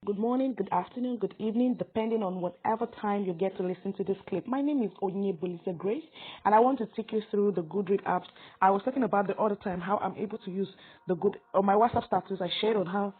Good morning, good afternoon, good evening, depending on whatever time you get to listen to this clip. My name is Onye Bolisa Grace, and I want to take you through the Goodread apps. I was talking about the other time how I'm able to use the on my WhatsApp status. I shared on how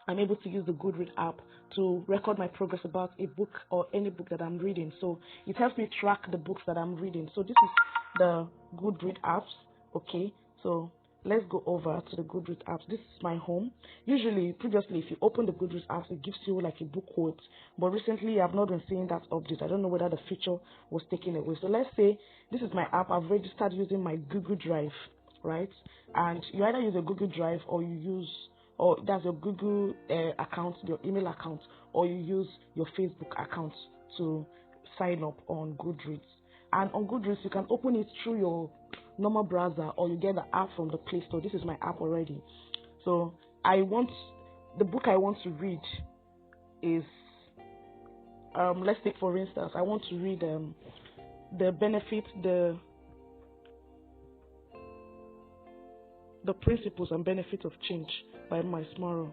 I'm able to use the Goodread app to record my progress about a book or any book that I'm reading. So it helps me track the books that I'm reading. So this is the Goodread apps. Okay, so let's go over to the Goodreads apps. This is my home. Usually, previously, if you open the Goodreads apps, it gives you like a book quote. But recently, I've not been seeing that update. I don't know whether the feature was taken away. So let's say this is my app. I've registered using my Google Drive, right? And you either use a Google Drive or you use, or that's your Google account, your email account, or you use your Facebook account to sign up on Goodreads. And on Goodreads, you can open it through your normal browser or you get the app from the Play Store. This is my app already. So the book I want to read is, let's take for instance, I want to read the Principles and Benefits of Change by Miles Monroe.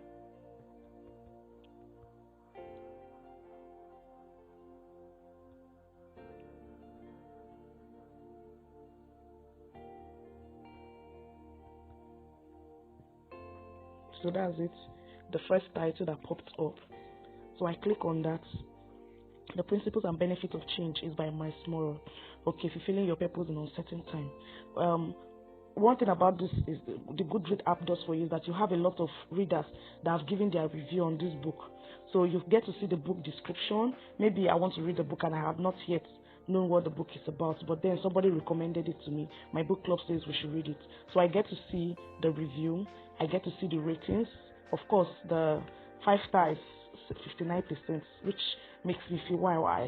So that's it, the first title that popped up. So I click on that. The Principles and Benefits of Change is by Miles Monroe. Okay, fulfilling your purpose in uncertain time. One thing about this is the Goodreads app does for you is that you have a lot of readers that have given their review on this book. So you get to see the book description. Maybe I want to read the book and I have not yet known what the book is about, but then somebody recommended it to me. My book club says we should read it. So I get to see the review. I get to see the ratings. Of course, the 5 stars, 59%, which makes me feel wow, I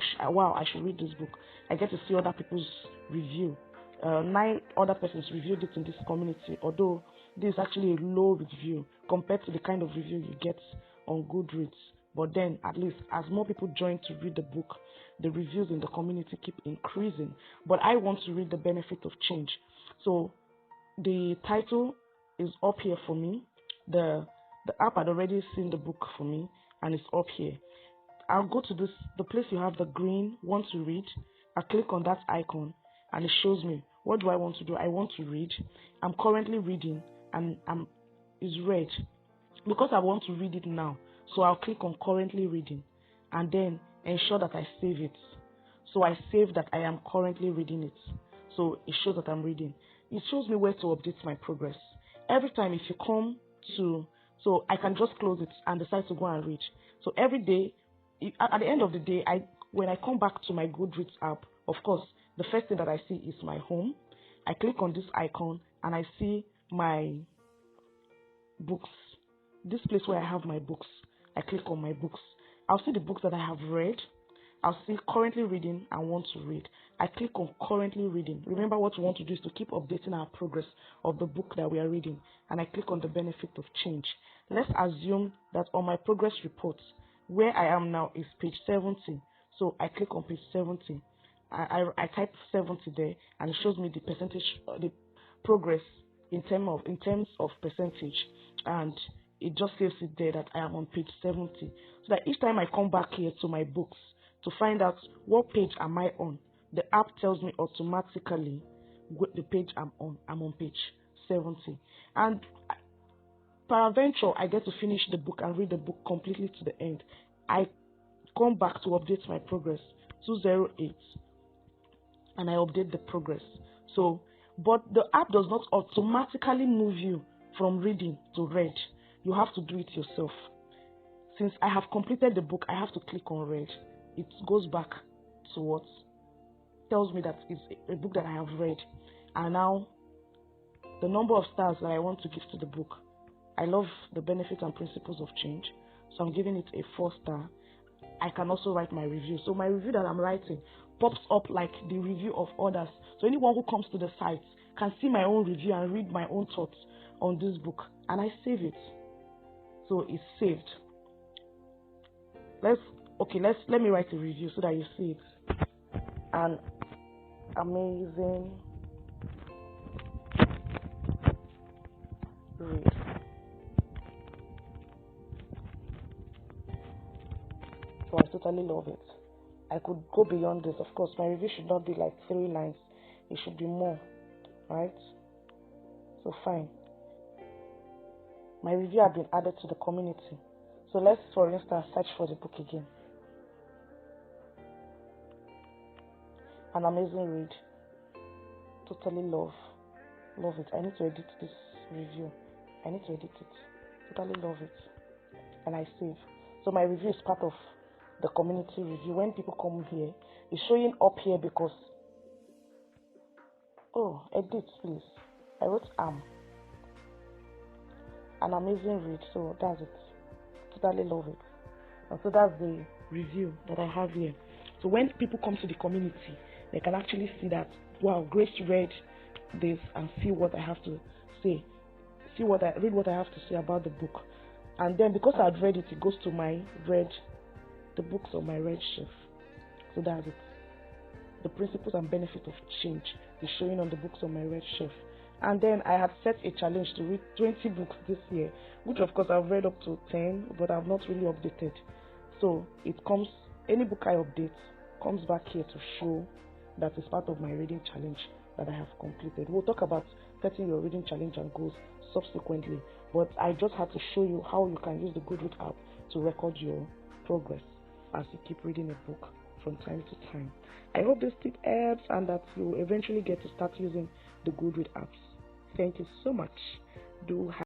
should read this book. I get to see other people's review. 9 other persons reviewed it in this community, although this is actually a low review compared to the kind of review you get on Goodreads. But then, at least, as more people join to read the book, the reviews in the community keep increasing. But I want to read The Benefit of Change. So, the title is up here for me. The app had already seen the book for me, and it's up here. I'll go to the place you have the green want to read. I click on that icon and it shows me what do I want to do. I want to read. I'm currently reading and it's red because I want to read it now. So I'll click on currently reading and then ensure that I save it. So I save that I am currently reading it. So it shows that I'm reading. It shows me where to update my progress. Every time if you come to, so I can just close it and decide to go and read. So every day, at the end of the day, when I come back to my Goodreads app, of course, the first thing that I see is my home. I click on this icon and I see my books. This place where I have my books. I click on my books. I'll see the books that I have read. I'll see currently reading and want to read. I click on currently reading. Remember, what we want to do is to keep updating our progress of the book that we are reading. And I click on the benefit of change. Let's assume that on my progress report, where I am now is page 70. So I click on page 70. I type 70 there and it shows me the percentage, the progress in terms of percentage, and it just saves it there that I am on page 70. So that each time I come back here to my books to find out what page am I on, the app tells me automatically the page I'm on. I'm on page 70, and peradventure I get to finish the book and read the book completely to the end. I come back to update my progress 208 and I update the progress. So, but the app does not automatically move you from reading to read. You have to do it yourself. Since I have completed the book, I have to click on read. It goes back to what tells me that it's a book that I have read. And now, the number of stars that I want to give to the book. I love The Benefits and Principles of Change, so I'm giving it a 4-star. I can also write my review. So my review that I'm writing pops up like the review of others. So anyone who comes to the site can see my own review and read my own thoughts on this book. And I save it. So it's saved. Let me write a review so that you see it. An amazing read. So I totally love it. I could go beyond this. Of course, my review should not be like 3 lines. It should be more, right? So fine. My review had been added to the community. So let's, for instance, search for the book again. An amazing read. Totally love it. I need to edit this review. I need to edit it. Totally love it. And I save. So my review is part of the community review. When people come here, it's showing up here because, oh, edit please. I wrote an amazing read. So that's it. Totally love it. And so that's the review that I have here. So when people come to the community, they can actually see that, wow, Grace read this and see what I have to say. Read what I have to say about the book. And then because I've read it, it goes to the books on my read shelf. So that's it. The principles and benefits of change is showing on the books on my read shelf. And then I had set a challenge to read 20 books this year, which of course I've read up to 10, but I've not really updated. So any book I update comes back here to show that it's part of my reading challenge that I have completed. We'll talk about setting your reading challenge and goals subsequently, but I just had to show you how you can use the Goodreads app to record your progress as you keep reading a book from time to time. I hope this tip helps and that you eventually get to start using the Goodreads apps. Thank you so much. Do